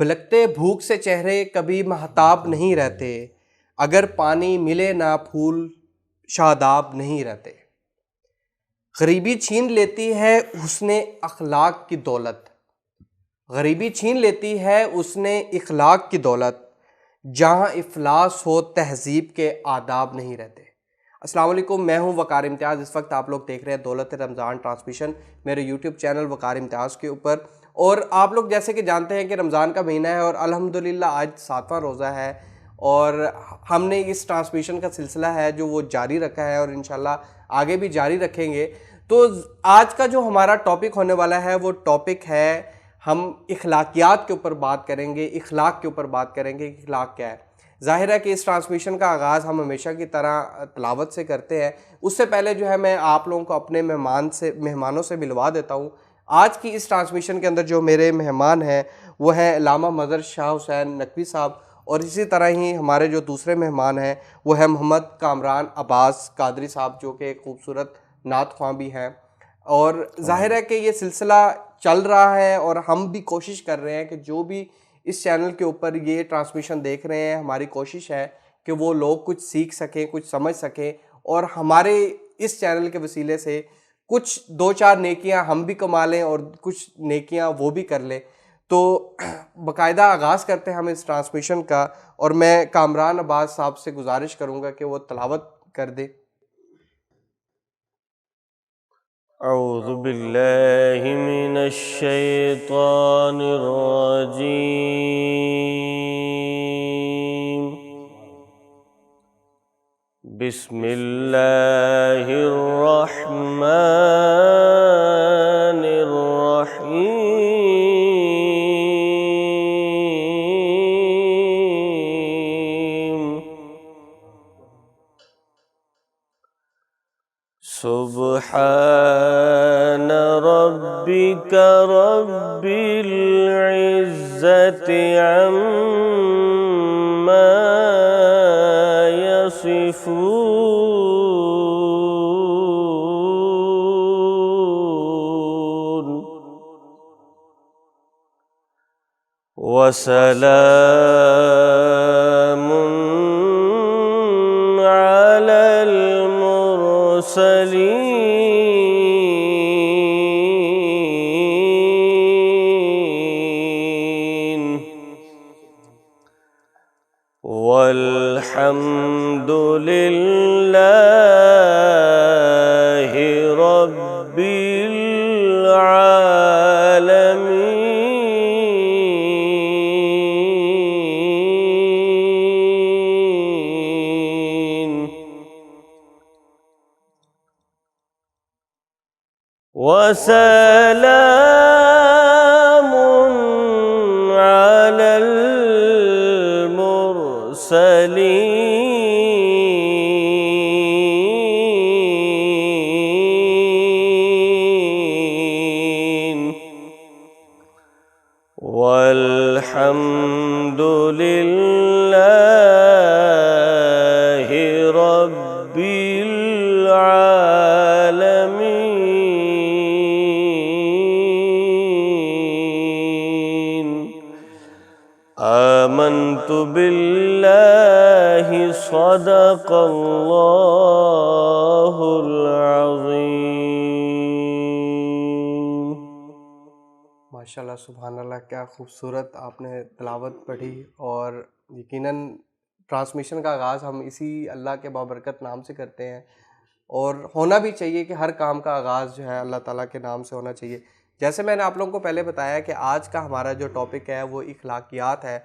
بھلکتے بھوک سے چہرے کبھی مہتاب نہیں رہتے، اگر پانی ملے نہ پھول شاداب نہیں رہتے۔ غریبی چھین لیتی ہے حسن اخلاق کی دولت، غریبی چھین لیتی ہے حسن اخلاق کی دولت، جہاں افلاس ہو تہذیب کے آداب نہیں رہتے۔ السلام علیکم، میں ہوں وقار امتیاز۔ اس وقت آپ لوگ دیکھ رہے ہیں دولت رمضان ٹرانسمیشن میرے یوٹیوب چینل وقار امتیاز کے اوپر، اور آپ لوگ جیسے کہ جانتے ہیں کہ رمضان کا مہینہ ہے اور الحمدللہ آج 7واں روزہ ہے، اور ہم نے اس ٹرانسمیشن کا سلسلہ ہے جو وہ جاری رکھا ہے اور انشاءاللہ آگے بھی جاری رکھیں گے۔ تو آج کا جو ہمارا ٹاپک ہونے والا ہے وہ ٹاپک ہے، ہم اخلاقیات کے اوپر بات کریں گے، اخلاق کے اوپر بات کریں گے کہ اخلاق کیا ہے۔ ظاہر ہے کہ اس ٹرانسمیشن کا آغاز ہم ہمیشہ کی طرح تلاوت سے کرتے ہیں۔ اس سے پہلے جو ہے میں آپ لوگوں کو اپنے مہمانوں سے ملوا دیتا ہوں۔ آج کی اس ٹرانسمیشن کے اندر جو میرے مہمان ہیں وہ ہیں علامہ مظہر شاہ حسین نقوی صاحب، اور اسی طرح ہی ہمارے جو دوسرے مہمان ہیں وہ ہیں محمد کامران عباس قادری صاحب، جو کہ ایک خوبصورت نعت خواں بھی ہیں۔ اور ظاہر ہے کہ یہ سلسلہ چل رہا ہے اور ہم بھی کوشش کر رہے ہیں کہ جو بھی اس چینل کے اوپر یہ ٹرانسمیشن دیکھ رہے ہیں، ہماری کوشش ہے کہ وہ لوگ کچھ سیکھ سکیں، کچھ سمجھ سکیں، اور ہمارے اس چینل کے وسیلے سے کچھ دو چار نیکیاں ہم بھی کما لیں اور کچھ نیکیاں وہ بھی کر لیں۔ تو باقاعدہ آغاز کرتے ہیں ہم اس ٹرانسمیشن کا، اور میں کامران عباس صاحب سے گزارش کروں گا کہ وہ تلاوت کر دے۔ اعوذ باللہ من الشیطان الرجیم، بسم اللہ الرحمن الرحیم، سبحان ربک رب العزت عما یصفون، وسلام علی المرسلین، والحمد للہ رب العالمین، وسلام علی المرسلین، والحمد للہ رب العالمین۔ آمنت باللہ صدق اللہ العظیم۔ ماشاءاللہ، سبحان اللہ، کیا خوبصورت آپ نے تلاوت پڑھی، اور یقیناً ٹرانسمیشن کا آغاز ہم اسی اللہ کے بابرکت نام سے کرتے ہیں، اور ہونا بھی چاہیے کہ ہر کام کا آغاز جو ہے اللہ تعالیٰ کے نام سے ہونا چاہیے۔ جیسے میں نے آپ لوگوں کو پہلے بتایا کہ آج کا ہمارا جو ٹاپک ہے وہ اخلاقیات ہے۔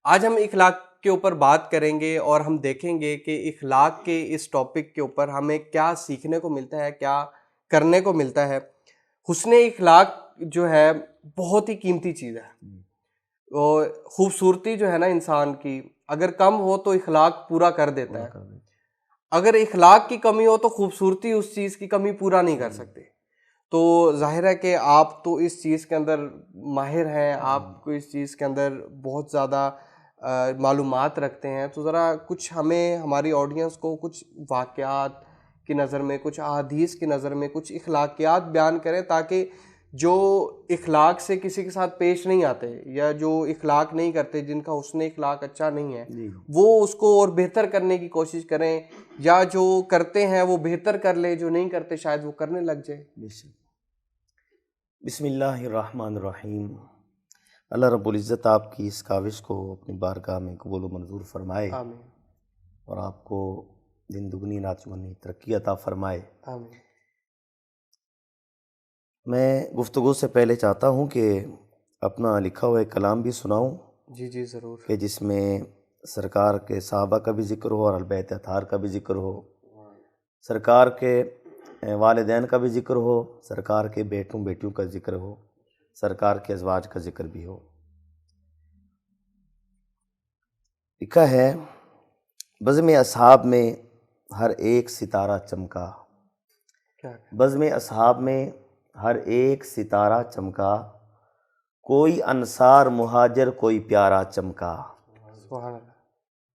آج ہم اخلاق کے اوپر بات کریں گے اور ہم دیکھیں گے کہ اخلاق کے اس ٹاپک کے اوپر ہمیں کیا سیکھنے کو ملتا ہے، کیا کرنے کو ملتا ہے۔ حسن اخلاق جو ہے بہت ہی قیمتی چیز ہے، اور خوبصورتی جو ہے نا انسان کی، اگر کم ہو تو اخلاق پورا کر دیتا ہے، اگر اخلاق کی کمی ہو تو خوبصورتی اس چیز کی کمی پورا نہیں کر سکتے۔ تو ظاہر ہے کہ آپ تو اس چیز کے اندر ماہر ہیں، آپ کو اس چیز کے اندر بہت زیادہ معلومات رکھتے ہیں، تو ذرا کچھ ہمیں، ہماری آڈینس کو کچھ واقعات کی نظر میں، کچھ احادیث کی نظر میں کچھ اخلاقیات بیان کریں، تاکہ جو اخلاق سے کسی کے ساتھ پیش نہیں آتے یا جو اخلاق نہیں کرتے، جن کا حسن اخلاق اچھا نہیں ہے، وہ اس کو اور بہتر کرنے کی کوشش کریں، یا جو کرتے ہیں وہ بہتر کر لے، جو نہیں کرتے شاید وہ کرنے لگ جائے۔ بسم اللہ الرحمن الرحیم۔ اللہ رب العزت آپ کی اس کاوش کو اپنی بارگاہ میں قبول و منظور فرمائے، آمین اور آپ کو دن دگنی رات چگنی ترقی عطا فرمائے۔ آمین۔ میں گفتگو سے پہلے چاہتا ہوں کہ اپنا لکھا ہوا ایک کلام بھی سناؤں، جی جی ضرور۔ کہ جس میں سرکار کے صحابہ کا بھی ذکر ہو اور اہل بیت اطہار کا بھی ذکر ہو، سرکار کے والدین کا بھی ذکر ہو، سرکار کے بیٹوں بیٹیوں کا ذکر ہو، سرکار کے ازواج کا ذکر بھی ہو۔ لکھا ہے، بزم اصحاب میں ہر ایک ستارہ چمکا، بزم اصحاب میں ہر ایک ستارہ چمکا، کوئی انصار مہاجر کوئی پیارا چمکا۔ سبحان اللہ۔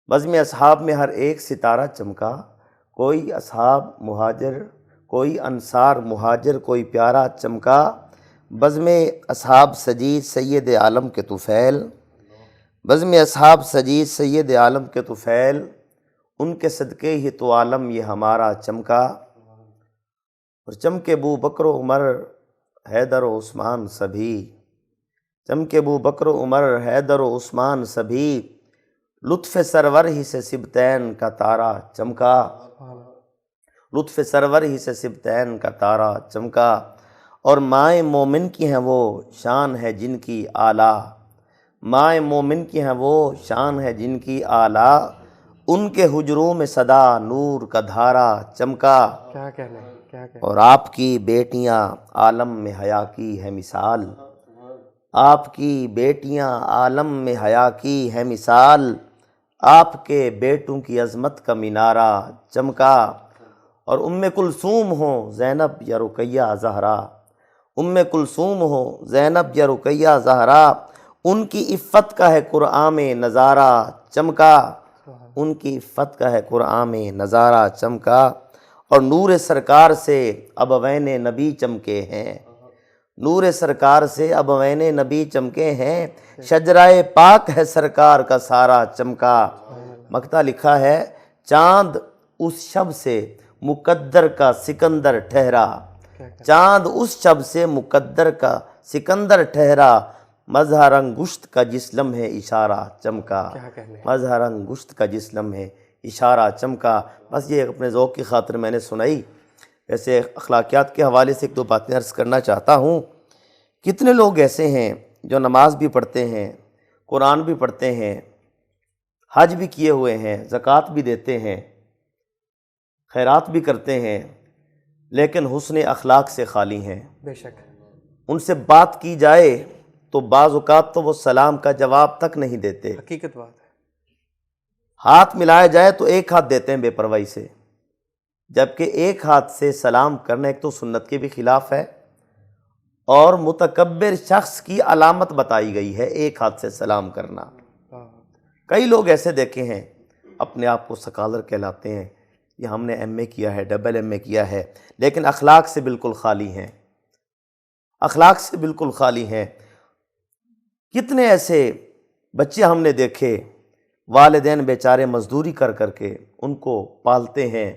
بزم اصحاب میں ہر ایک ستارہ چمکا، کوئی اصحاب مہاجر کوئی انصار مہاجر کوئی پیارا چمکا، بزم اصحاب سجید سید عالم کے طفیل، بزم اصحاب سجید سید عالم کے طفیل، ان کے صدقے ہی تو عالم یہ ہمارا چمکا۔ اور چمکے ابو بکر و عمر حیدر و عثمان سبھی، چمکے ابو بکر و عمر حیدر و عثمان سبھی، لطف سرور ہی سے سبتین کا تارا چمکا، لطف سرور ہی سے سبتین کا تارا چمکا۔ اور مائیں مومن کی ہیں وہ شان ہے جن کی اعلیٰ، مائیں مومن کی ہیں وہ شان ہے جن کی اعلیٰ، ان کے حجروں میں صدا نور کا دھارا چمکا۔ کیا کہنا ہے، کیا کہنا ہے۔ اور آپ کی بیٹیاں عالم میں حیا کی ہے مثال، آپ کی بیٹیاں عالم میں حیا کی ہے مثال، آپ کے بیٹوں کی عظمت کا مینارہ چمکا۔ اور ام کلثوم ہو زینب یا رقیہ زہرا، ام کلثوم ہو زینب یا رقیہ زہرا، ان کی عفت کا ہے قرآن میں نظارہ چمکا، ان کی عفت کا ہے قرآن میں نظارہ چمکا۔ اور نور سرکار سے ابوین نبی چمکے ہیں، نور سرکار سے ابوین نبی چمکے ہیں، شجرائے پاک ہے سرکار کا سارا چمکا۔ مقطع لکھا ہے، چاند اس شب سے مقدر کا سکندر ٹھہرا، چاند اس شب سے مقدر کا سکندر ٹھہرا، مظہر انگشت کا جس لمحے اشارہ چمکا، مظہر انگشت کا جس لمحے اشارہ چمکا۔ بس یہ اپنے ذوق کی خاطر میں نے سنائی۔ ایسے اخلاقیات کے حوالے سے ایک دو باتیں عرض کرنا چاہتا ہوں۔ کتنے لوگ ایسے ہیں جو نماز بھی پڑھتے ہیں، قرآن بھی پڑھتے ہیں، حج بھی کیے ہوئے ہیں، زکوٰۃ بھی دیتے ہیں، خیرات بھی کرتے ہیں، لیکن حسن اخلاق سے خالی ہیں۔ بے شک۔ ان سے بات کی جائے تو بعض اوقات تو وہ سلام کا جواب تک نہیں دیتے، حقیقت بات ہے۔ ہاتھ ملایا جائے تو ایک ہاتھ دیتے ہیں بے پرواہی سے، جبکہ ایک ہاتھ سے سلام کرنا ایک تو سنت کے بھی خلاف ہے، اور متکبر شخص کی علامت بتائی گئی ہے ایک ہاتھ سے سلام کرنا۔ کئی لوگ ایسے دیکھے ہیں اپنے آپ کو سکالر کہلاتے ہیں، یہ ہم نے ایم اے کیا ہے، ڈبل ایم اے کیا ہے، لیکن اخلاق سے بالکل خالی ہیں، اخلاق سے بالکل خالی ہیں۔ کتنے ایسے بچے ہم نے دیکھے، والدین بیچارے مزدوری کر کر کے ان کو پالتے ہیں،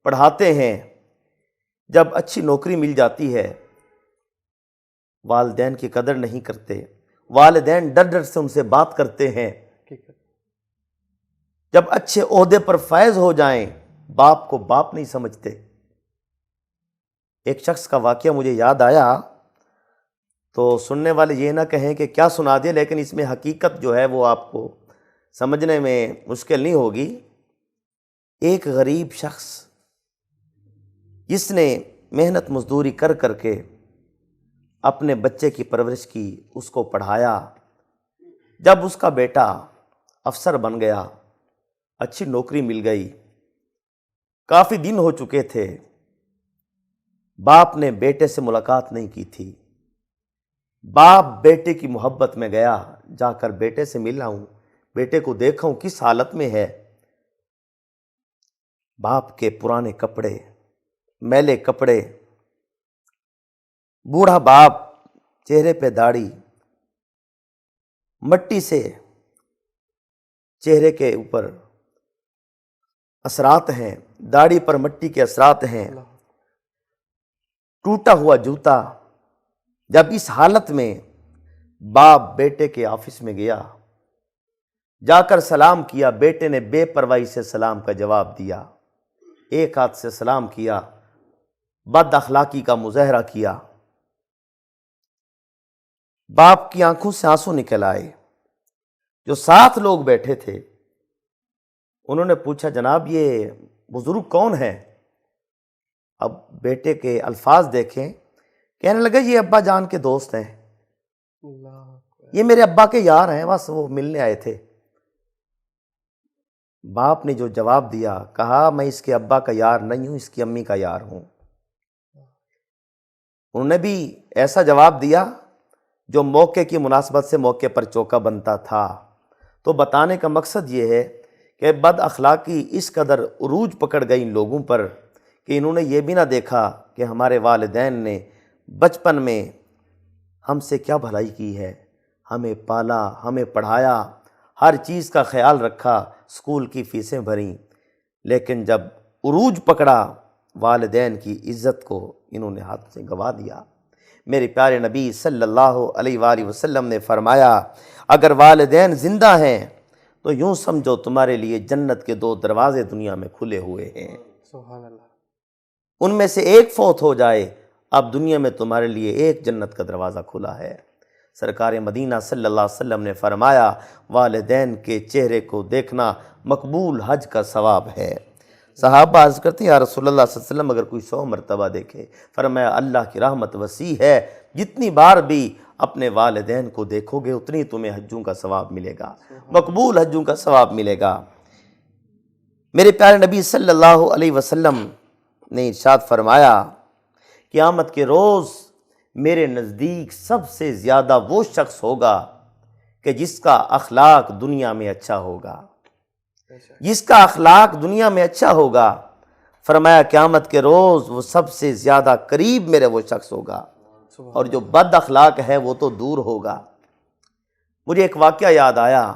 پڑھاتے ہیں، جب اچھی نوکری مل جاتی ہے والدین کی قدر نہیں کرتے، والدین ڈر ڈر سے ان سے بات کرتے ہیں، جب اچھے عہدے پر فائز ہو جائیں باپ کو باپ نہیں سمجھتے۔ ایک شخص کا واقعہ مجھے یاد آیا، تو سننے والے یہ نہ کہیں کہ کیا سنا دیا، لیکن اس میں حقیقت جو ہے وہ آپ کو سمجھنے میں مشکل نہیں ہوگی۔ ایک غریب شخص جس نے محنت مزدوری کر کر کے اپنے بچے کی پرورش کی، اس کو پڑھایا، جب اس کا بیٹا افسر بن گیا، اچھی نوکری مل گئی، کافی دن ہو چکے تھے، باپ نے بیٹے سے ملاقات نہیں کی تھی، باپ بیٹے کی محبت میں گیا، جا کر بیٹے سے ملا ہوں، بیٹے کو دیکھا ہوں کس حالت میں ہے۔ باپ کے پرانے کپڑے، میلے کپڑے، بوڑھا باپ چہرے پہ داڑھی، مٹی سے چہرے کے اوپر اثرات ہیں، داڑھی پر مٹی کے اثرات ہیں، ٹوٹا ہوا جوتا۔ جب اس حالت میں باپ بیٹے کے آفس میں گیا، جا کر سلام کیا، بیٹے نے بے پرواہی سے سلام کا جواب دیا، ایک ہاتھ سے سلام کیا، بد اخلاقی کا مظاہرہ کیا۔ باپ کی آنکھوں سے آنسو نکل آئے۔ جو 7 لوگ بیٹھے تھے انہوں نے پوچھا جناب یہ بزرگ کون ہے؟ اب بیٹے کے الفاظ دیکھیں، کہنے لگا یہ ابا جان کے دوست ہیں، یہ میرے ابا کے یار ہیں، بس وہ ملنے آئے تھے۔ باپ نے جو جواب دیا، کہا میں اس کے ابا کا یار نہیں ہوں، اس کی امی کا یار ہوں۔ انہوں نے بھی ایسا جواب دیا جو موقع کی مناسبت سے موقع پر چوکا بنتا تھا۔ تو بتانے کا مقصد یہ ہے کہ بد اخلاقی اس قدر عروج پکڑ گئی ان لوگوں پر کہ انہوں نے یہ بھی نہ دیکھا کہ ہمارے والدین نے بچپن میں ہم سے کیا بھلائی کی ہے، ہمیں پالا، ہمیں پڑھایا، ہر چیز کا خیال رکھا، اسکول کی فیسیں بھریں، لیکن جب عروج پکڑا والدین کی عزت کو انہوں نے ہاتھ سے گوا دیا۔ میرے پیارے نبی صلی اللہ علیہ وآلہ وسلم نے فرمایا اگر والدین زندہ ہیں تو یوں سمجھو تمہارے لیے جنت کے 2 دروازے دنیا میں کھلے ہوئے ہیں، سبحان اللہ۔ ان میں سے ایک فوت ہو جائے اب دنیا میں تمہارے لیے ایک جنت کا دروازہ کھلا ہے۔ سرکار مدینہ صلی اللہ علیہ وسلم نے فرمایا والدین کے چہرے کو دیکھنا مقبول حج کا ثواب ہے۔ صحابہ عرض کرتے ہیں یا رسول اللہ صلی اللہ علیہ وسلم اگر کوئی 100 مرتبہ دیکھے؟ فرمایا اللہ کی رحمت وسیع ہے، جتنی بار بھی اپنے والدین کو دیکھو گے اتنی تمہیں حجوں کا ثواب ملے گا، مقبول حجوں کا ثواب ملے گا۔ میرے پیارے نبی صلی اللہ علیہ وسلم نے ارشاد فرمایا قیامت کے روز میرے نزدیک سب سے زیادہ وہ شخص ہوگا کہ جس کا اخلاق دنیا میں اچھا ہوگا، جس کا اخلاق دنیا میں اچھا ہوگا۔ فرمایا قیامت کے روز وہ سب سے زیادہ قریب میرے وہ شخص ہوگا، اور جو بد اخلاق ہے وہ تو دور ہوگا۔ مجھے ایک واقعہ یاد آیا،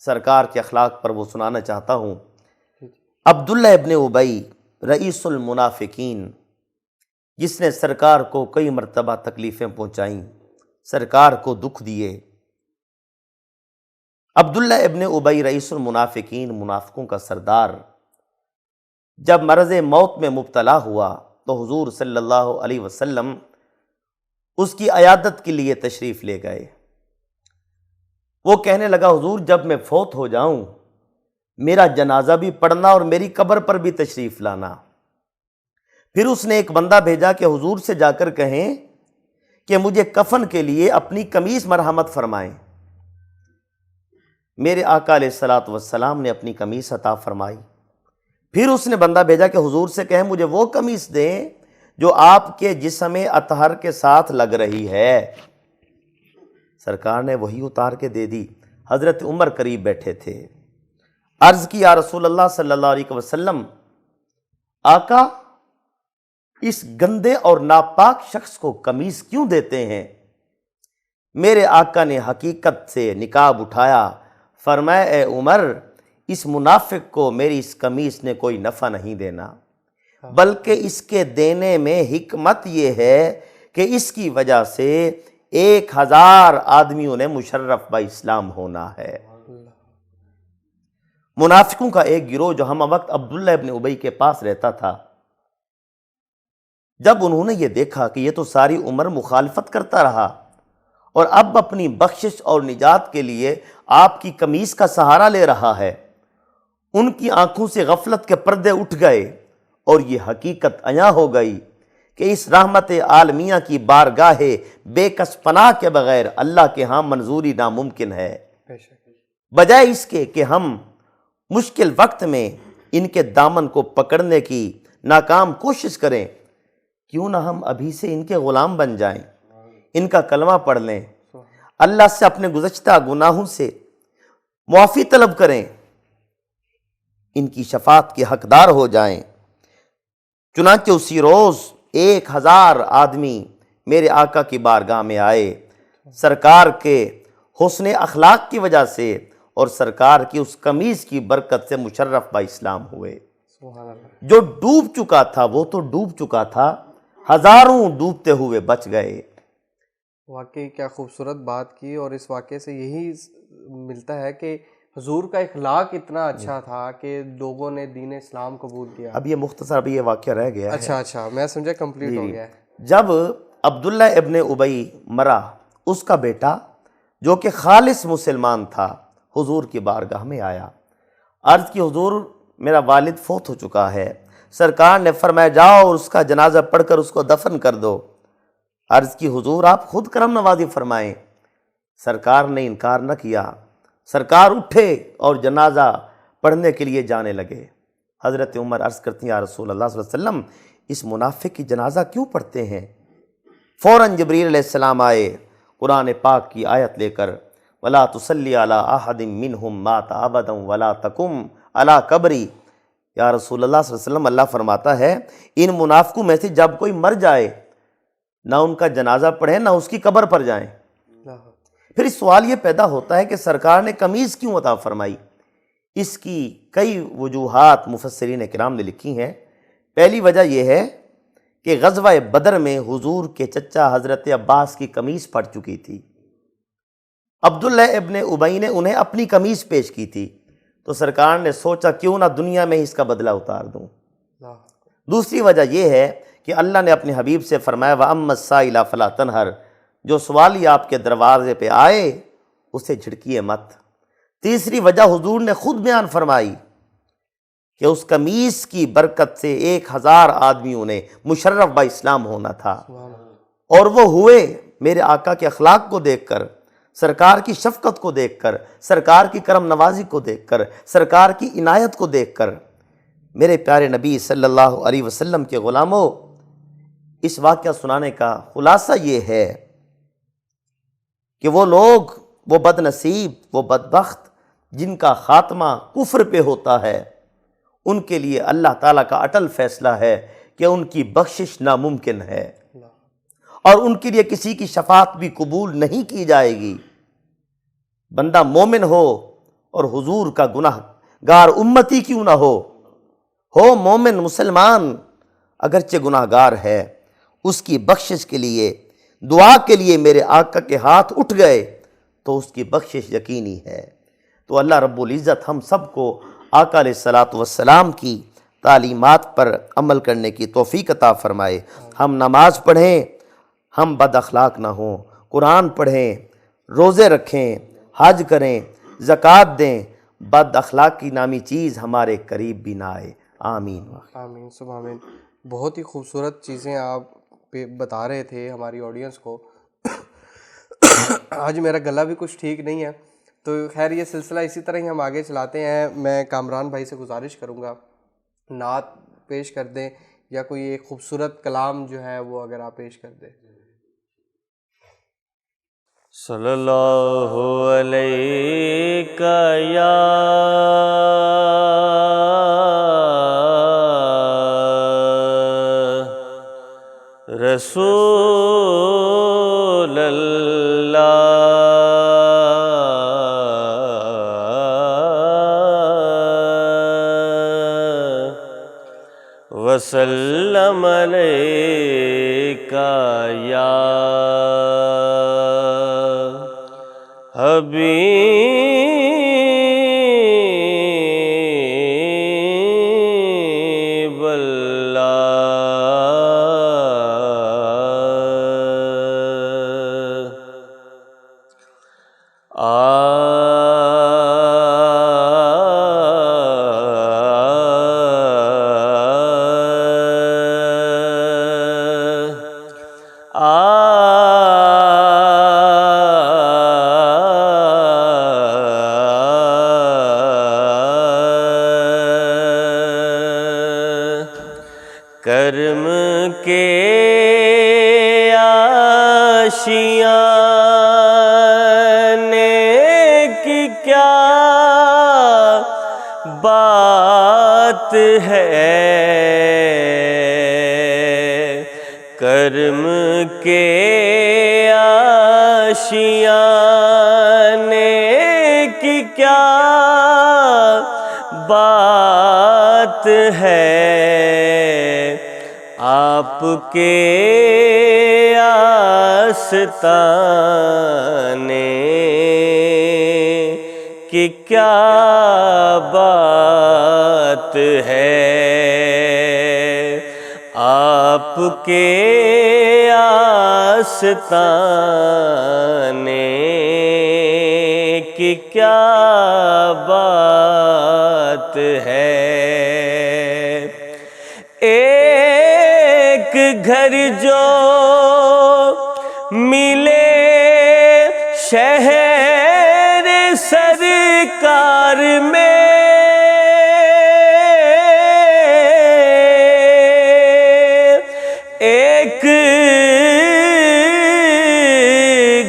سرکار کے اخلاق پر وہ سنانا چاہتا ہوں۔ عبداللہ ابن ابی رئیس المنافقین، جس نے سرکار کو کئی مرتبہ تکلیفیں پہنچائیں، سرکار کو دکھ دیے۔ عبداللہ ابن ابی رئیس المنافقین، منافقوں کا سردار، جب مرض موت میں مبتلا ہوا تو حضور صلی اللہ علیہ وسلم اس کی عیادت کے لیے تشریف لے گئے۔ وہ کہنے لگا حضور جب میں فوت ہو جاؤں میرا جنازہ بھی پڑھنا اور میری قبر پر بھی تشریف لانا۔ پھر اس نے ایک بندہ بھیجا کہ حضور سے جا کر کہیں کہ مجھے کفن کے لیے اپنی قمیص مرحمت فرمائیں۔ میرے آقا علیہ الصلوۃ والسلام نے اپنی قمیص عطا فرمائی۔ پھر اس نے بندہ بھیجا کہ حضور سے کہیں مجھے وہ قمیص دیں جو آپ کے جسم اطہر کے ساتھ لگ رہی ہے۔ سرکار نے وہی اتار کے دے دی۔ حضرت عمر قریب بیٹھے تھے، عرض کی یا رسول اللہ صلی اللہ علیہ وسلم، آقا اس گندے اور ناپاک شخص کو قمیص کیوں دیتے ہیں؟ میرے آقا نے حقیقت سے نقاب اٹھایا، فرمایا اے عمر اس منافق کو میری اس قمیص نے کوئی نفع نہیں دینا، بلکہ اس کے دینے میں حکمت یہ ہے کہ اس کی وجہ سے 1000 آدمیوں نے مشرف با اسلام ہونا ہے۔ منافقوں کا ایک گروہ جو ہم وقت عبداللہ ابن ابی کے پاس رہتا تھا، جب انہوں نے یہ دیکھا کہ یہ تو ساری عمر مخالفت کرتا رہا اور اب اپنی بخشش اور نجات کے لیے آپ کی قمیص کا سہارا لے رہا ہے، ان کی آنکھوں سے غفلت کے پردے اٹھ گئے اور یہ حقیقت عیاں ہو گئی کہ اس رحمت عالمیہ کی بارگاہ بے کس پناہ کے بغیر اللہ کے ہاں منظوری ناممکن ہے۔ بجائے اس کے کہ ہم مشکل وقت میں ان کے دامن کو پکڑنے کی ناکام کوشش کریں، کیوں نہ ہم ابھی سے ان کے غلام بن جائیں، ان کا کلمہ پڑھ لیں، اللہ سے اپنے گزشتہ گناہوں سے معافی طلب کریں، ان کی شفاعت کے حقدار ہو جائیں۔ چنانچہ اسی روز 1000 آدمی میرے آقا کی بارگاہ میں آئے، سرکار کے حسن اخلاق کی وجہ سے اور سرکار کی اس قمیض کی برکت سے مشرف با اسلام ہوئے۔ سبحان اللہ۔ جو ڈوب چکا تھا وہ تو ڈوب چکا تھا، ہزاروں ڈوبتے ہوئے بچ گئے۔ واقعی کیا خوبصورت بات کی، اور اس واقعے سے یہی ملتا ہے کہ حضور کا اخلاق اتنا اچھا تھا کہ لوگوں نے دین اسلام قبول کیا۔ اب یہ مختصر ابھی یہ واقعہ رہ گیا ہے۔ اچھا میں سمجھا کمپلیٹ ہو گیا ہے۔ جب عبداللہ ابن ابی مرا، اس کا بیٹا جو کہ خالص مسلمان تھا، حضور کی بارگاہ میں آیا، عرض کی حضور میرا والد فوت ہو چکا ہے۔ سرکار نے فرمایا جاؤ اور اس کا جنازہ پڑھ کر اس کو دفن کر دو۔ عرض کی حضور آپ خود کرم نوازی فرمائیں۔ سرکار نے انکار نہ کیا، سرکار اٹھے اور جنازہ پڑھنے کے لیے جانے لگے۔ حضرت عمر عرض کرتی ہیں یا رسول اللہ صلی اللہ علیہ وسلم، اس منافق کی جنازہ کیوں پڑھتے ہیں؟ فوراً جبریل علیہ السلام آئے قرآن پاک کی آیت لے کر، وَلَا تُصَلِّ عَلَىٰ أَحَدٍ مِّنْهُمْ مَاتَ أَبَدًا وَلَا تَقُمْ عَلَىٰ قَبْرِي۔ یا رسول اللہ صلی اللہ علیہ وسلم، اللہ فرماتا ہے ان منافقوں میں سے جب کوئی مر جائے نہ ان کا جنازہ پڑھیں نہ اس کی قبر پر جائیں۔ پھر اس سوال یہ پیدا ہوتا ہے کہ سرکار نے قمیض کیوں عطا فرمائی؟ اس کی کئی وجوہات مفسرین کرام نے لکھی ہیں۔ پہلی وجہ یہ ہے کہ غزوہ بدر میں حضور کے چچا حضرت عباس کی قمیض پھٹ چکی تھی، عبداللہ ابن ابی نے انہیں اپنی قمیض پیش کی تھی، تو سرکار نے سوچا کیوں نہ دنیا میں اس کا بدلہ اتار دوں۔ دوسری وجہ یہ ہے کہ اللہ نے اپنے حبیب سے فرمایا وَأَمَّا السَّائِلَ فَلَا تَنْهَرْ، جو سوالی آپ کے دروازے پہ آئے اسے جھڑکیے مت۔ تیسری وجہ حضور نے خود بیان فرمائی کہ اس قمیص کی برکت سے 1000 آدمیوں نے مشرف با اسلام ہونا تھا، اور وہ ہوئے میرے آقا کے اخلاق کو دیکھ کر، سرکار کی شفقت کو دیکھ کر، سرکار کی کرم نوازی کو دیکھ کر، سرکار کی عنایت کو دیکھ کر۔ میرے پیارے نبی صلی اللہ علیہ وسلم کے غلاموں، اس واقعہ سنانے کا خلاصہ یہ ہے کہ وہ لوگ، وہ بد نصیب، وہ بدبخت جن کا خاتمہ کفر پہ ہوتا ہے، ان کے لیے اللہ تعالیٰ کا اٹل فیصلہ ہے کہ ان کی بخشش ناممکن ہے، اور ان کے لیے کسی کی شفاعت بھی قبول نہیں کی جائے گی۔ بندہ مومن ہو اور حضور کا گناہ گار امتی کیوں نہ ہو مومن مسلمان اگرچہ گناہ گار ہے، اس کی بخشش کے لیے، دعا کے لیے میرے آقا کے ہاتھ اٹھ گئے تو اس کی بخشش یقینی ہے۔ تو اللہ رب العزت ہم سب کو آقا علیہ الصلاۃ والسلام کی تعلیمات پر عمل کرنے کی توفیق عطا فرمائے۔ ہم نماز پڑھیں، ہم بد اخلاق نہ ہوں، قرآن پڑھیں، روزے رکھیں، حج کریں، زکوٰۃ دیں، بد اخلاقی نامی چیز ہمارے قریب بھی نہ آئے۔ آمین آمین سب آمین۔ بہت ہی خوبصورت چیزیں آپ بتا رہے تھے ہماری آڈینس کو۔ آج میرا گلا بھی کچھ ٹھیک نہیں ہے، تو خیر یہ سلسلہ اسی طرح ہی ہم آگے چلاتے ہیں۔ میں کامران بھائی سے گزارش کروں گا نعت پیش کر دیں، یا کوئی ایک خوبصورت کلام جو ہے وہ اگر آپ پیش کر دیں۔ صلی اللہ علیہ یا رسول اللہ وسلم علیک یا حبیب کرم کے آشیانے کی کیا بات ہے، کرم کے آشیانے کی کیا بات ہے، آپ کے آستانے کی کیا بات ہے، آپ کے آستانے کی کیا بات ہے۔ ایک گھر جو ملے شہر سرکار میں، ایک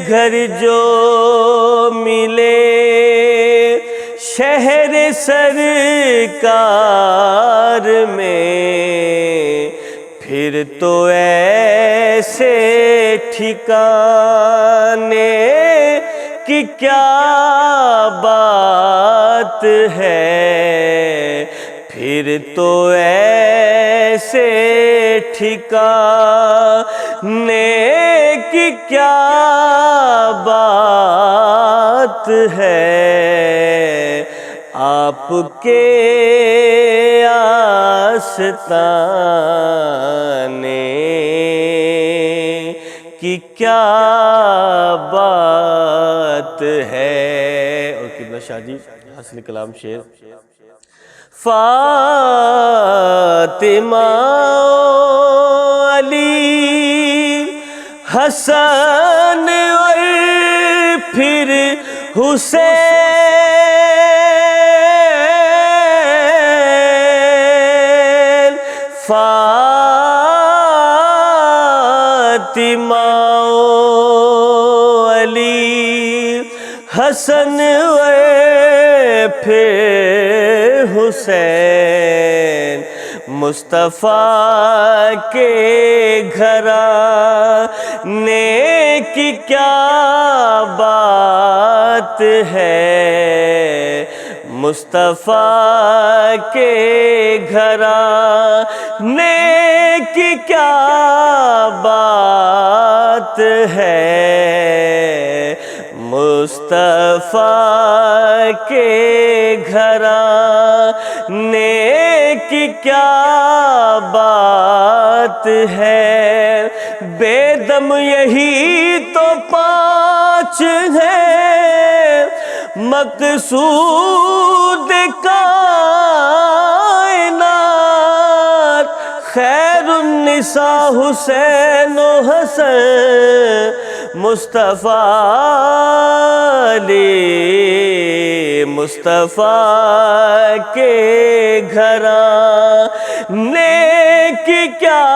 گھر جو ملے شہر سرکار میں، پھر تو ایسے ٹھکانے کی کیا بات ہے، پھر تو ایسے ٹھکانے کی کیا بات ہے، آپ کے آستانے کی کیا بات ہے۔ اور قبلہ شاہ جی حسن کلام شعر، فاطمہ علی حسن اور پھر حسین، فاطمہ علی حسن اور پھر حسین، مصطفیٰ کے گھرانے کی کیا بات ہے، مصطفیٰ کے گھرانے کی کیا بات ہے، مصطفیٰ کے گھرانے کی کیا بات ہے، بے دم یہی تو پانچ ہیں مقصود کائنات، خیر النساء حسین و حسن، مصطفیٰ علی، مصطفیٰ کے گھرانے کی کیا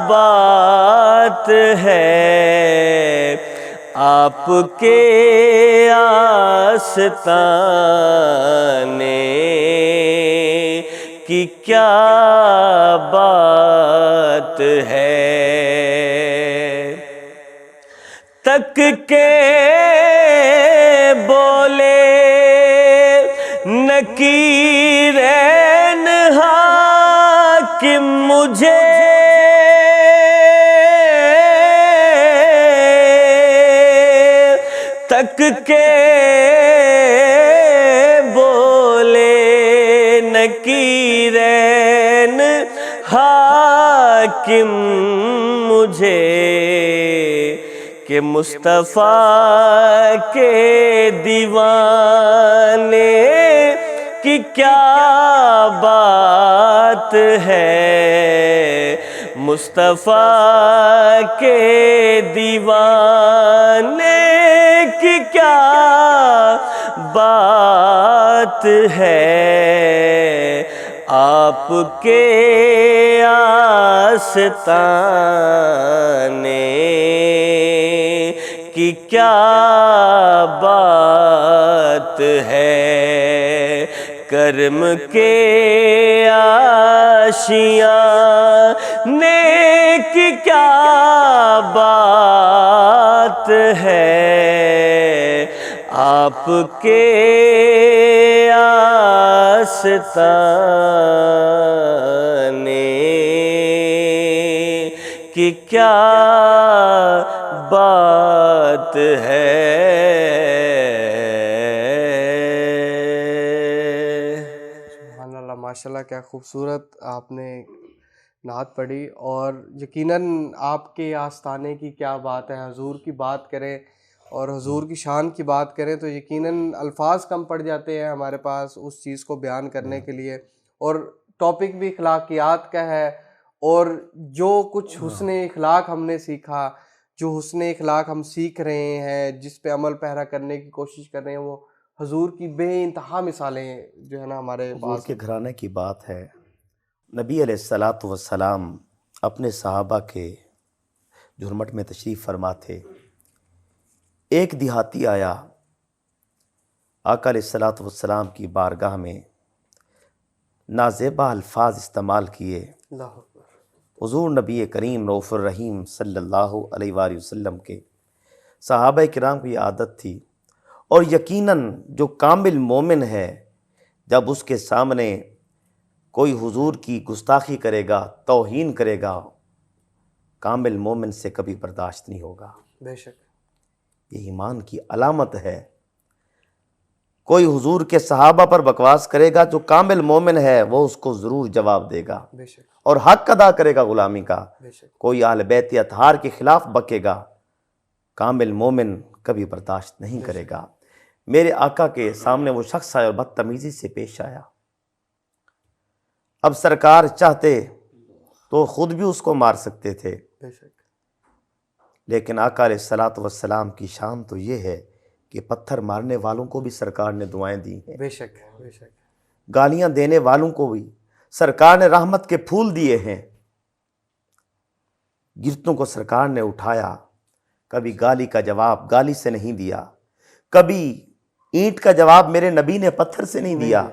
بات ہے، آپ کے آستانے کی کیا بات ہے، تک کے بولے نکیرین حاکم مجھے، تک کے بولے نکیرین حاکم مجھے، کہ مصطفیٰ کے دیوانے کی کیا بات ہے، مصطفیٰ کے دیوانے کی کیا بات ہے، آپ کے آستانے کی کیا بات ہے، کرم کے آشیاں نیک کیا بات ہے، آپ کے آستانے کی کیا بات ہے۔ سبحان اللہ، ماشاءاللہ، کیا خوبصورت آپ نے نعت پڑھی، اور یقیناً آپ کے آستانے کی کیا بات ہے۔ حضور کی بات کریں اور حضور کی شان کی بات کریں تو یقیناً الفاظ کم پڑ جاتے ہیں ہمارے پاس اس چیز کو بیان کرنے کے لیے، اور ٹاپک بھی اخلاقیات کا ہے، اور جو کچھ حسن اخلاق ہم نے سیکھا، جو حسن اخلاق ہم سیکھ رہے ہیں، جس پہ عمل پیرا کرنے کی کوشش کر رہے ہیں، وہ حضور کی بے انتہا مثالیں جو ہے نا ہمارے حضور پاس کے گھرانے کی بات ہے۔ نبی علیہ السلام اپنے صحابہ کے جھرمٹ میں تشریف فرما تھے۔ ایک دیہاتی آیا، آقا علیہ السلام کی بارگاہ میں نازیبا الفاظ استعمال کیے۔ اللہ اکبر۔ حضور نبی کریم رؤوف الرحیم صلی اللہ علیہ وآلہ وسلم کے صحابہ کرام کی عادت تھی، اور یقیناً جو کامل مومن ہے جب اس کے سامنے کوئی حضور کی گستاخی کرے گا، توہین کرے گا، کامل مومن سے کبھی برداشت نہیں ہوگا۔ بے شک، یہ ایمان کی علامت ہے۔ کوئی حضور کے صحابہ پر بکواس کرے گا، جو کامل مومن ہے وہ اس کو ضرور جواب دے گا بے شک، اور حق ادا کرے گا غلامی کا۔ بے شک، کوئی اہل بیت اطہار کے خلاف بکے گا، کامل مومن کبھی برداشت نہیں کرے گا۔ میرے آقا کے سامنے وہ شخص آیا اور بدتمیزی سے پیش آیا۔ اب سرکار چاہتے تو خود بھی اس کو مار سکتے تھے، بے شک، لیکن آقا علیہ السلام کی شان تو یہ ہے کہ پتھر مارنے والوں کو بھی سرکار نے دعائیں دی ہیں، بے شک، بے شک، گالیاں دینے والوں کو بھی سرکار نے رحمت کے پھول دیے ہیں۔ گرتوں کو سرکار نے اٹھایا، کبھی گالی کا جواب گالی سے نہیں دیا، کبھی اینٹ کا جواب میرے نبی نے پتھر سے نہیں دیا۔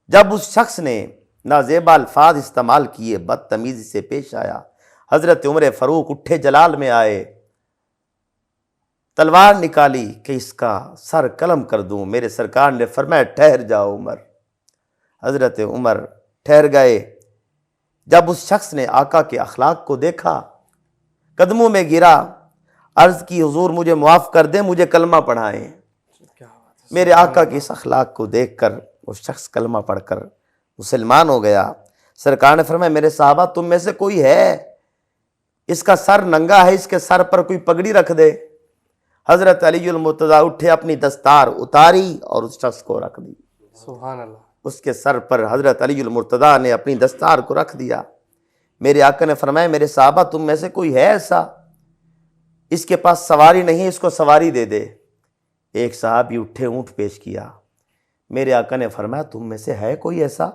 جب اس شخص نے نازیبا الفاظ استعمال کیے، بدتمیزی سے پیش آیا، حضرت عمر فاروق اٹھے جلال میں آئے، تلوار نکالی کہ اس کا سر قلم کر دوں۔ میرے سرکار نے فرمایا ٹھہر جاؤ عمر۔ حضرت عمر ٹھہر گئے۔ جب اس شخص نے آقا کے اخلاق کو دیکھا، قدموں میں گرا، عرض کی حضور مجھے معاف کر دیں، مجھے کلمہ پڑھائیں۔ کیا بات ہے۔ میرے آقا کے اس اخلاق کو دیکھ کر وہ شخص کلمہ پڑھ کر مسلمان ہو گیا۔ سرکار نے فرمایا میرے صحابہ تم میں سے کوئی ہے اس کا سر ننگا ہے، اس کے سر پر کوئی پگڑی رکھ دے۔ حضرت علی المرتضیٰ اٹھے، اپنی دستار اتاری اور اس شخص کو رکھ دی۔ سبحان اللہ، اس کے سر پر حضرت علی المرتضیٰ نے اپنی دستار کو رکھ دیا۔ میرے آقا نے فرمایا میرے صحابہ تم میں سے کوئی ہے ایسا اس کے پاس سواری نہیں ہے، اس کو سواری دے دے۔ ایک صحابی اٹھے، اونٹ پیش کیا۔ میرے آقا نے فرمایا تم میں سے ہے کوئی ایسا،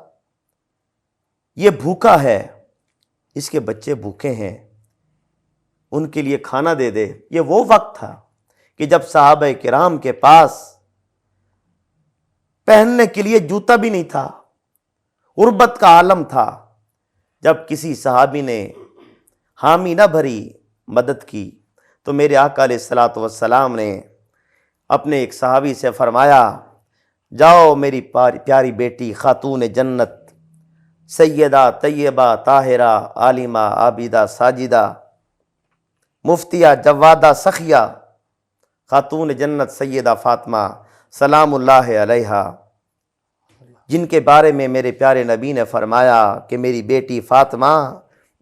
یہ بھوکا ہے، اس کے بچے بھوکے ہیں، ان کے لیے کھانا دے دے۔ یہ وہ وقت تھا کہ جب صحابہ کرام کے پاس پہننے کے لیے جوتا بھی نہیں تھا، غربت کا عالم تھا۔ جب کسی صحابی نے حامی نہ بھری، مدد کی، تو میرے آقا علیہ السلام نے اپنے ایک صحابی سے فرمایا جاؤ میری پیاری بیٹی خاتون جنت سیدہ طیبہ طاہرہ عالمہ عابدہ ساجدہ مفتیہ جوادہ سخیہ خاتون جنت سیدہ فاطمہ سلام اللہ علیہا، جن کے بارے میں میرے پیارے نبی نے فرمایا کہ میری بیٹی فاطمہ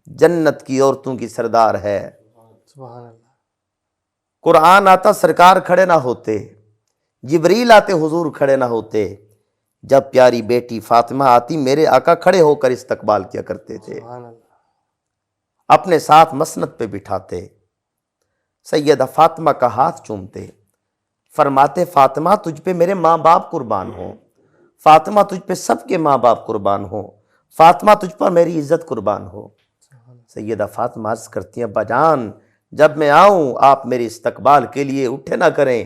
جنت کی عورتوں کی سردار ہے۔ سبحان اللہ، قرآن آتا سرکار کھڑے نہ ہوتے، جبریل آتے حضور کھڑے نہ ہوتے، جب پیاری بیٹی فاطمہ آتی میرے آقا کھڑے ہو کر استقبال کیا کرتے تھے، سبحان اللہ، اپنے ساتھ مسند پہ بٹھاتے، سیدہ فاطمہ کا ہاتھ چومتے، فرماتے فاطمہ تجھ پہ میرے ماں باپ قربان ہوں، فاطمہ تجھ پہ سب کے ماں باپ قربان ہوں، فاطمہ تجھ پر میری عزت قربان ہو۔ سیدہ فاطمہ عرض کرتی ہیں بجان جب میں آؤں آپ میرے استقبال کے لیے اٹھے نہ کریں۔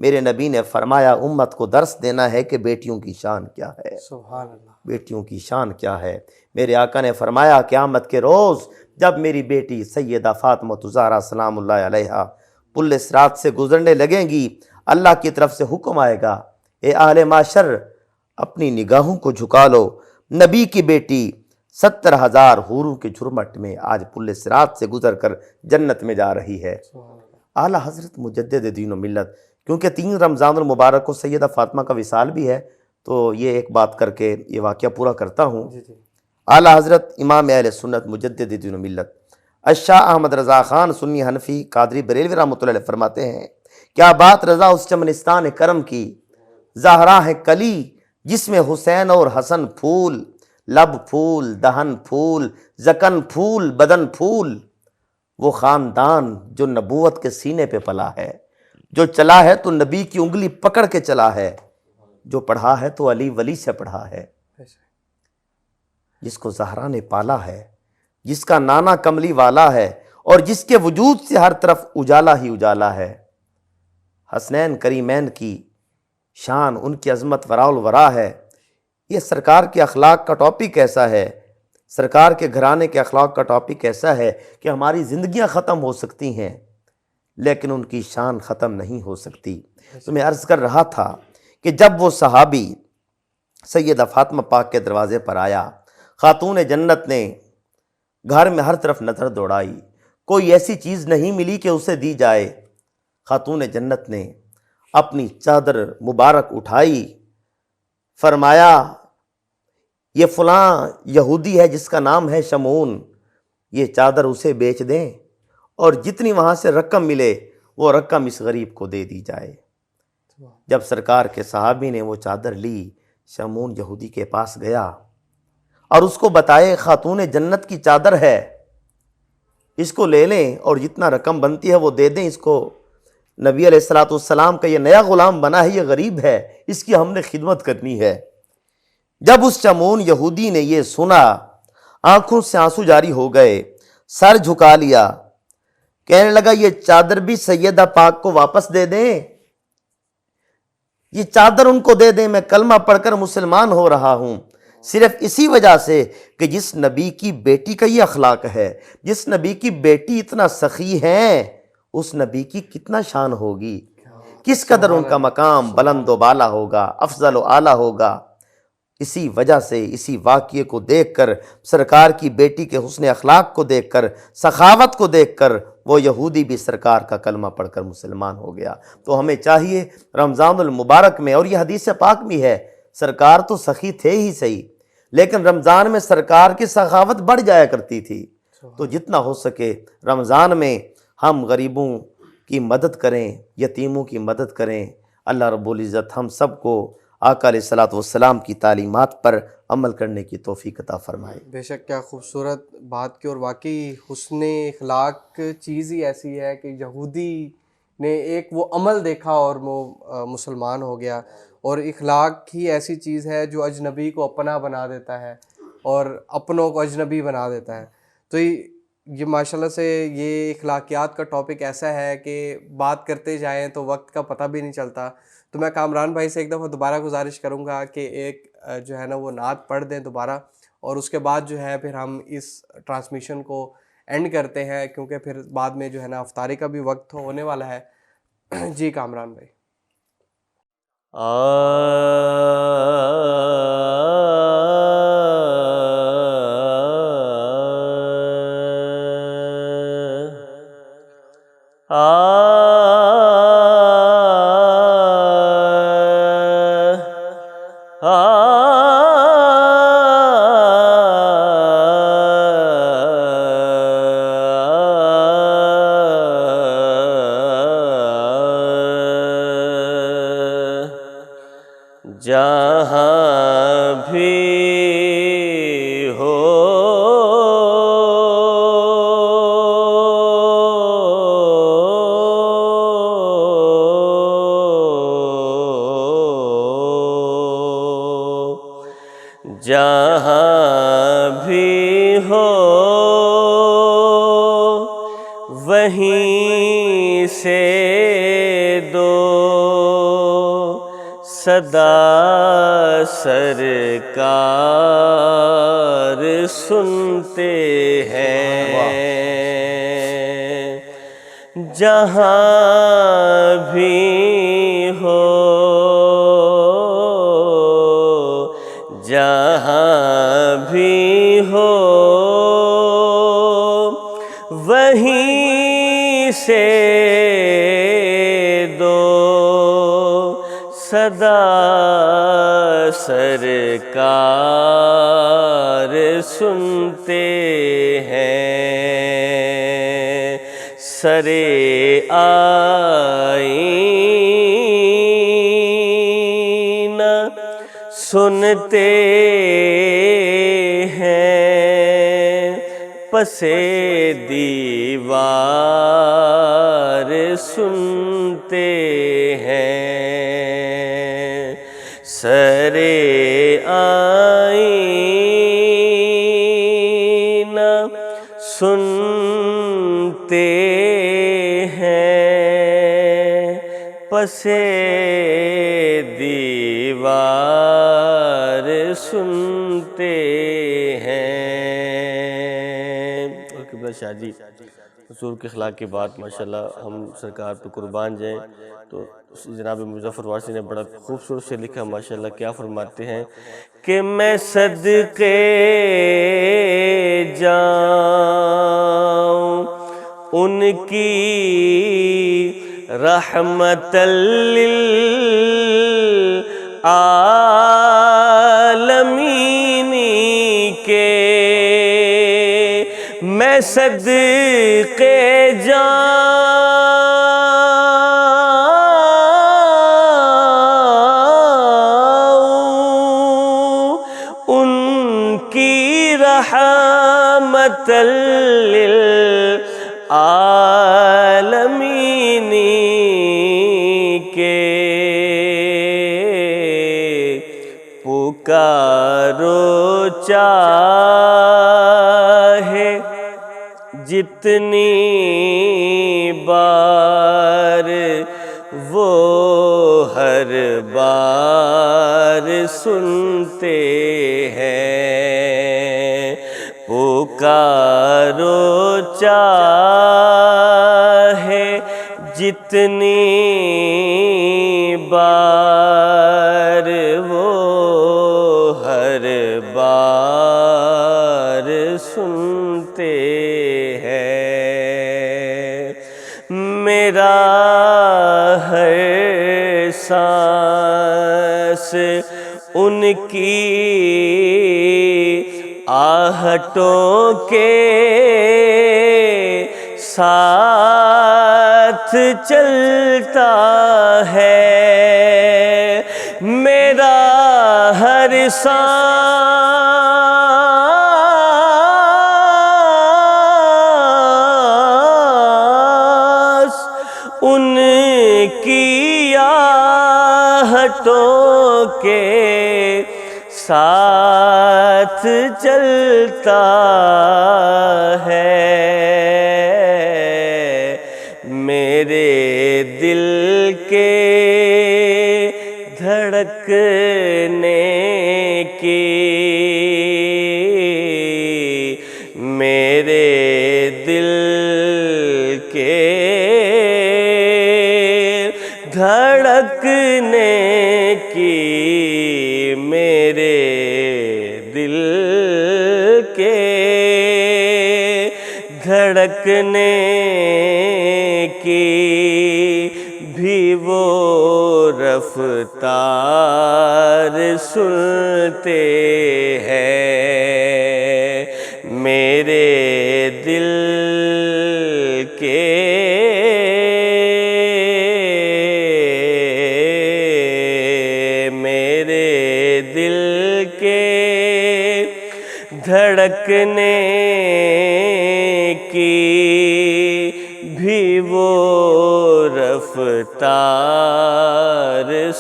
میرے نبی نے فرمایا امت کو درس دینا ہے کہ بیٹیوں کی شان کیا ہے۔ سبحان اللہ، بیٹیوں کی شان کیا ہے۔ میرے آقا نے فرمایا قیامت کے روز جب میری بیٹی سیدہ فاطمہ الزہرا سلام اللہ علیہا پل صراط سے گزرنے لگیں گی، اللہ کی طرف سے حکم آئے گا، اے اہل معاشر اپنی نگاہوں کو جھکا لو، نبی کی بیٹی 70,000 حوروں کے جھرمٹ میں آج پل صراط سے گزر کر جنت میں جا رہی ہے۔ اعلیٰ حضرت مجدد دین و ملت، کیونکہ 3 رمضان المبارک کو سیدہ فاطمہ کا وصال بھی ہے، تو یہ ایک بات کر کے یہ واقعہ پورا کرتا ہوں۔ اعلیٰ حضرت امام اہل سنت مجدد دین و ملت الشاہ احمد رضا خان سنی حنفی قادری بریلوی رحمۃ اللہ علیہ فرماتے ہیں، کیا بات رضا اس چمنستان کرم کی، زہرا ہے کلی جس میں حسین اور حسن پھول، لب پھول، دہن پھول، زکن پھول، بدن پھول، وہ خاندان جو نبوت کے سینے پہ پلا ہے، جو چلا ہے تو نبی کی انگلی پکڑ کے چلا ہے، جو پڑھا ہے تو علی ولی سے پڑھا ہے، جس کو زہرا نے پالا ہے، جس کا نانا کملی والا ہے، اور جس کے وجود سے ہر طرف اجالا ہی اجالا ہے۔ حسنین کریمین کی شان، ان کی عظمت وراء الورا ہے۔ یہ سرکار کے اخلاق کا ٹاپک ایسا ہے، سرکار کے گھرانے کے اخلاق کا ٹاپک ایسا ہے کہ ہماری زندگیاں ختم ہو سکتی ہیں لیکن ان کی شان ختم نہیں ہو سکتی۔ تو میں عرض کر رہا تھا کہ جب وہ صحابی سیدہ فاطمہ پاک کے دروازے پر آیا، خاتون جنت نے گھر میں ہر طرف نظر دوڑائی، کوئی ایسی چیز نہیں ملی کہ اسے دی جائے۔ خاتون جنت نے اپنی چادر مبارک اٹھائی، فرمایا یہ فلاں یہودی ہے جس کا نام ہے شمعون، یہ چادر اسے بیچ دیں اور جتنی وہاں سے رقم ملے وہ رقم اس غریب کو دے دی جائے۔ جب سرکار کے صحابی نے وہ چادر لی، شمعون یہودی کے پاس گیا اور اس کو بتائے خاتون جنت کی چادر ہے، اس کو لے لیں اور جتنا رقم بنتی ہے وہ دے دیں، اس کو نبی علیہ السلام کا یہ نیا غلام بنا ہے، یہ غریب ہے، اس کی ہم نے خدمت کرنی ہے۔ جب اس شمعون یہودی نے یہ سنا، آنکھوں سے آنسو جاری ہو گئے، سر جھکا لیا، کہنے لگا یہ چادر بھی سیدہ پاک کو واپس دے دیں، یہ چادر ان کو دے دیں، میں کلمہ پڑھ کر مسلمان ہو رہا ہوں، صرف اسی وجہ سے کہ جس نبی کی بیٹی کا یہ اخلاق ہے، جس نبی کی بیٹی اتنا سخی ہے، اس نبی کی کتنا شان ہوگی، کس قدر ان کا مقام بلند و بالا ہوگا، افضل و اعلیٰ ہوگا۔ اسی وجہ سے اسی واقعے کو دیکھ کر، سرکار کی بیٹی کے حسن اخلاق کو دیکھ کر، سخاوت کو دیکھ کر، وہ یہودی بھی سرکار کا کلمہ پڑھ کر مسلمان ہو گیا۔ تو ہمیں چاہیے رمضان المبارک میں، اور یہ حدیث پاک بھی ہے، سرکار تو سخی تھے ہی صحیح لیکن رمضان میں سرکار کی سخاوت بڑھ جایا کرتی تھی، تو جتنا ہو سکے رمضان میں ہم غریبوں کی مدد کریں، یتیموں کی مدد کریں۔ اللہ رب العزت ہم سب کو آقا علیہ الصلوۃ والسلام کی تعلیمات پر عمل کرنے کی توفیق عطا فرمائے۔ بے شک کیا خوبصورت بات کی، اور واقعی حسن اخلاق چیز ہی ایسی ہے کہ یہودی نے ایک وہ عمل دیکھا اور وہ مسلمان ہو گیا، اور اخلاق ہی ایسی چیز ہے جو اجنبی کو اپنا بنا دیتا ہے اور اپنوں کو اجنبی بنا دیتا ہے۔ تو یہ ماشاءاللہ سے یہ اخلاقیات کا ٹاپک ایسا ہے کہ بات کرتے جائیں تو وقت کا پتہ بھی نہیں چلتا۔ تو میں کامران بھائی سے ایک دفعہ دوبارہ گزارش کروں گا کہ ایک جو ہے نا وہ نعت پڑھ دیں دوبارہ، اور اس کے بعد جو ہے پھر ہم اس ٹرانسمیشن کو اینڈ کرتے ہیں، کیونکہ پھر بعد میں جو ہے نا افطاری کا بھی وقت ہونے والا ہے۔ جی کامران بھائی۔ جہاں بھی ہو جہاں بھی ہو وہیں سے دو صدا سرکار سنتے ہیں، جہاں بھی ہو جہاں بھی ہو وہیں سے دو صدا سرکار سنتے ہیں، سرے آئینہ سنتے ہیں، پسے دیوار سنتے ہیں، سرے آئینہ سنتے ہیں، پسے دیوار سنتے ہیں۔ اور قبلہ شاہ جی حضور کے اخلاق کے بعد ماشاءاللہ ہم سرکار پہ قربان جائیں، تو جناب مظفر وارثی نے بڑا خوبصورت سے لکھا ماشاءاللہ، کیا فرماتے ہیں کہ میں صدقے جاؤں ان کی رحمت للعالمین کے، میں صدقے جاؤں ان کی رحمت للعالمین کے، پکارو چاہے جتنی بار وہ ہر بار سنتے ہیں، پکارو چاہے جتنی بار وہ ہر بار سنتے ہیں، میرا ہر سانس ان کی آہٹوں کے ساتھ چلتا ہے، میرا ہر سانس ان کی آہٹوں کے ساتھ چلتا ہے، میرے دل کے دھڑکنے کی، میرے دل کے دھڑکنے کی، میرے دل کے دھڑکنے کی بھی وہ رفتار سنتے ہیں، میرے دل کے دھڑکنے کی بھی وہ رفتار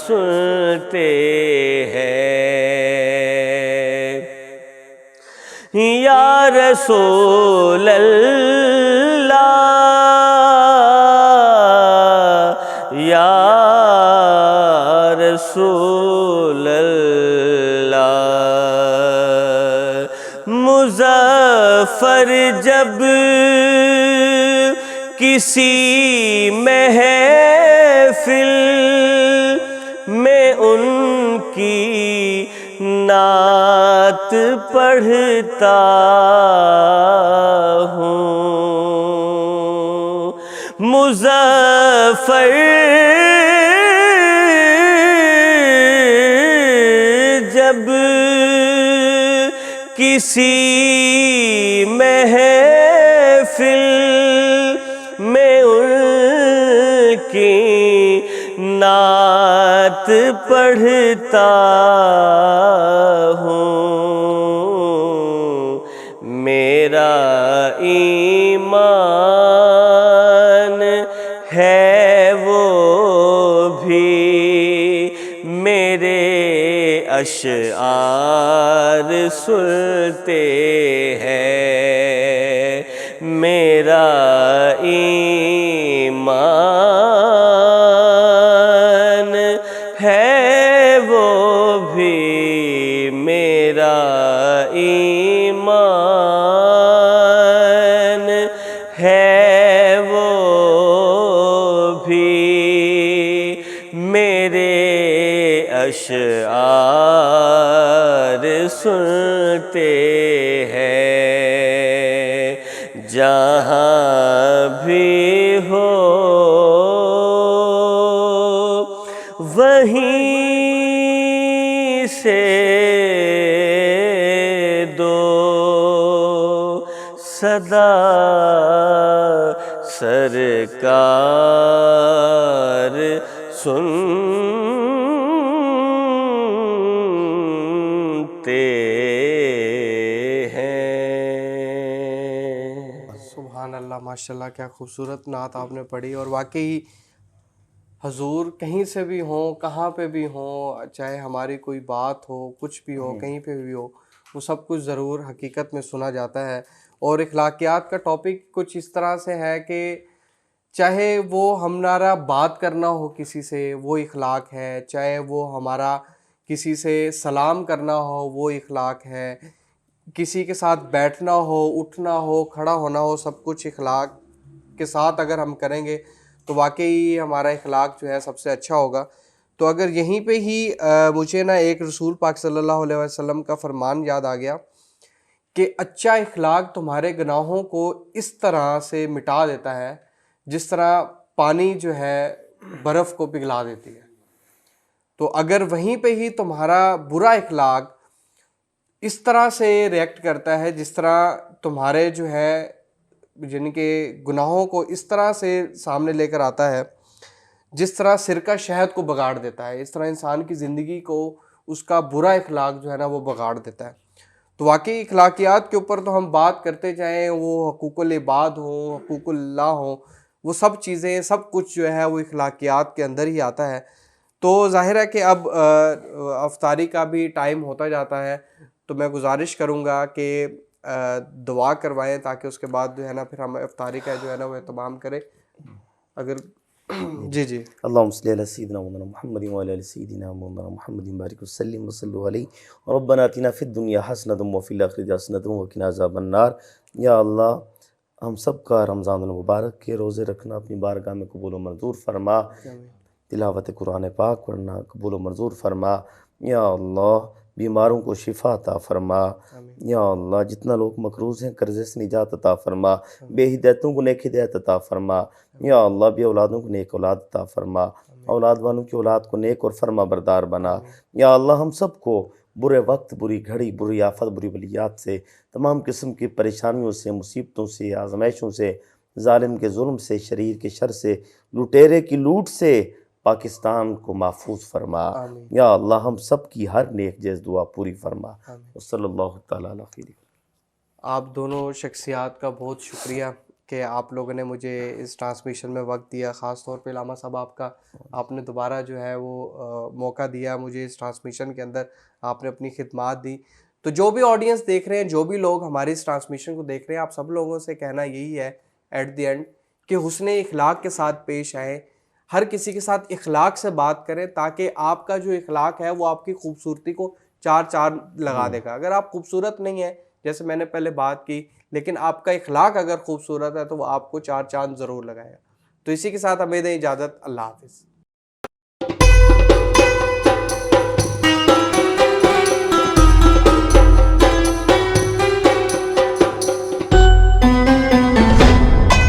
سنتے ہیں، یا رسول اللہ یا رسول رسول اللہ، مظفر جب کسی محفل میں ان کی نعت پڑھتا ہوں، مظفر جب کسی محفل میں ان کی نعت پڑھتا ہوں، میرا ایمان ہے وہ بھی میرے اشعار سنتے ہیں، میرا ایمان ہے وہ بھی میرا ایمان ہے وہ بھی میرے اشعار سنتے ہیں، جہاں بھی ہو وہیں سے دو صدا سرکار سنتے ہیں۔ سبحان اللہ، ماشاءاللہ، کیا خوبصورت نعت آپ نے پڑھی، اور واقعی حضور کہیں سے بھی ہوں، کہاں پہ بھی ہوں، چاہے ہماری کوئی بات ہو، کچھ بھی ہو، کہیں پہ بھی ہو، وہ سب کچھ ضرور حقیقت میں سنا جاتا ہے۔ اور اخلاقیات کا ٹاپک کچھ اس طرح سے ہے کہ چاہے وہ ہمارا بات کرنا ہو کسی سے، وہ اخلاق ہے، چاہے وہ ہمارا کسی سے سلام کرنا ہو، وہ اخلاق ہے، کسی کے ساتھ بیٹھنا ہو، اٹھنا ہو، کھڑا ہونا ہو، سب کچھ اخلاق کے ساتھ اگر ہم کریں گے تو واقعی ہمارا اخلاق جو ہے سب سے اچھا ہوگا۔ تو اگر یہیں پہ ہی مجھے نا ایک رسول پاک صلی اللہ علیہ وسلم کا فرمان یاد آ گیا کہ اچھا اخلاق تمہارے گناہوں کو اس طرح سے مٹا دیتا ہے جس طرح پانی جو ہے برف کو پگھلا دیتی ہے۔ تو اگر وہیں پہ ہی تمہارا برا اخلاق اس طرح سے ریئیکٹ کرتا ہے، جس طرح تمہارے جو ہے یعنی کہ گناہوں کو اس طرح سے سامنے لے کر آتا ہے، جس طرح سرکہ شہد کو بگاڑ دیتا ہے، اس طرح انسان کی زندگی کو اس کا برا اخلاق جو ہے نا وہ بگاڑ دیتا ہے۔ تو واقعی اخلاقیات کے اوپر تو ہم بات کرتے جائیں، وہ حقوق العباد ہوں، حقوق اللہ ہوں، وہ سب چیزیں، سب کچھ جو ہے وہ اخلاقیات کے اندر ہی آتا ہے۔ تو ظاہر ہے کہ اب افطاری کا بھی ٹائم ہوتا جاتا ہے، تو میں گزارش کروں گا کہ دعا کروائیں تاکہ اس کے بعد جو ہے نا پھر ہم افطاری کا جو ہے نا وہ اہتمام کریں۔ اگر جی جی اللہم صلی علی سیدنا مولانا محمد وعلی آل سیدنا مولانا محمد بارک وسلم وصلوا علیہ ربنا آتنا فی الدنیا حسنۃ وفی الآخرۃ حسنۃ وقنا عذاب النار۔ یا اللہ، ہم سب کا رمضان المبارک کے روزے رکھنا اپنی بارگاہ میں قبول و منظور فرما، تلاوت قرآن پاک پڑھنا قبول و منظور فرما۔ یا اللہ، بیماروں کو شفا عطا فرما۔ یا اللہ، جتنا لوگ مقروض ہیں قرضے سے نجات عطا فرما، بے ہدایتوں کو نیک ہدایت عطا فرما۔ یا اللہ، بے اولادوں کو نیک اولاد عطا فرما، اولاد والوں کی اولاد کو نیک اور فرما بردار بنا۔ یا اللہ، ہم سب کو برے وقت، بری گھڑی، بری آفت، بری بلیات سے، تمام قسم کی پریشانیوں سے، مصیبتوں سے، آزمائشوں سے، ظالم کے ظلم سے، شریر کے شر سے، لٹیرے کی لوٹ سے پاکستان کو محفوظ فرما۔ یا اللہ، ہم سب کی ہر نیک جائز دعا پوری فرما۔ وصلی اللہ تعالیٰ علیہ خیر۔ آپ دونوں شخصیات کا بہت شکریہ کہ آپ لوگوں نے مجھے اس ٹرانسمیشن میں وقت دیا، خاص طور پہ علامہ صاحب آپ نے دوبارہ جو ہے وہ موقع دیا مجھے اس ٹرانسمیشن کے اندر، آپ نے اپنی خدمات دی۔ تو جو بھی آڈینس دیکھ رہے ہیں، جو بھی لوگ ہماری اس ٹرانسمیشن کو دیکھ رہے ہیں، آپ سب لوگوں سے کہنا یہی ہے ایٹ دی اینڈ کہ حسن اخلاق کے ساتھ پیش آئیں۔ ہر کسی کے ساتھ اخلاق سے بات کریں تاکہ آپ کا جو اخلاق ہے وہ آپ کی خوبصورتی کو چار چاند لگا دے گا. اگر آپ خوبصورت نہیں ہیں جیسے میں نے پہلے بات کی لیکن آپ کا اخلاق اگر خوبصورت ہے تو وہ آپ کو چار چاند ضرور لگائے گا. تو اسی کے ساتھ ہمیں دیں اجازت. اللہ حافظ.